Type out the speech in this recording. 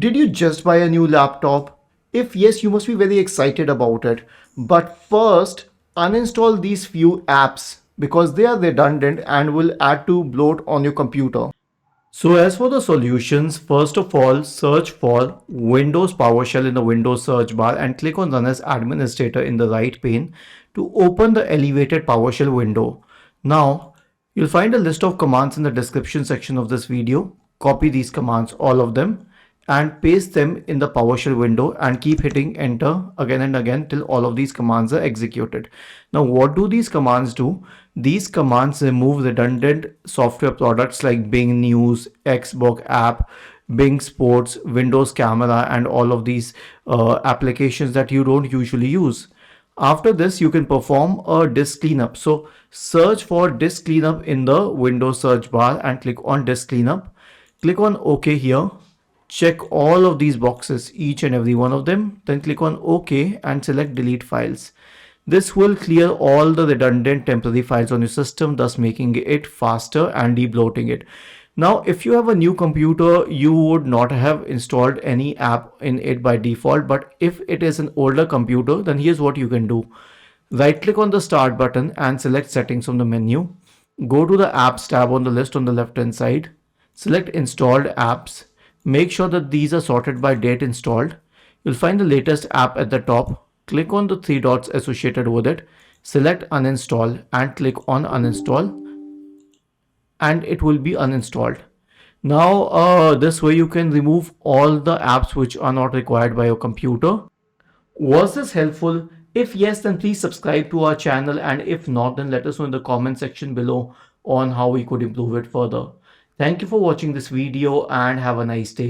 Did you just buy a new laptop? If yes, you must be very excited about it. But first, uninstall these few apps because they are redundant and will add to bloat on your computer. So as for the solutions, first of all, search for Windows PowerShell in the Windows search bar and click on Run as Administrator in the right pane to open the elevated PowerShell window. Now, you'll find a list of commands in the description section of this video. Copy these commands, all of them, and paste them in the PowerShell window and keep hitting enter again and again till all of these commands are executed. Now, what do these commands do? These commands remove redundant software products like Bing News, Xbox app, Bing Sports, Windows Camera, and all of these applications that you don't usually use. After this, you can perform a disk cleanup. So search for disk cleanup in the Windows search bar and click on disk cleanup. Click on OK here. Check all of these boxes, each and every one of them. Then click on OK and select delete files. This will clear all the redundant temporary files on your system, thus making it faster and debloating it. Now, if you have a new computer, you would not have installed any app in it by default. But if it is an older computer, then here's what you can do. Right click on the start button and select settings from the menu. Go to the apps tab on the list on the left hand side. Select installed apps. Make sure that these are sorted by date installed. You'll find the latest app at the top. Click on the three dots associated with it. Select uninstall and click on uninstall and it will be uninstalled. Now this way you can remove all the apps which are not required by your computer. Was this helpful? If yes, then please subscribe to our channel, and if not, then let us know in the comment section below on how we could improve it further. Thank you for watching this video and have a nice day.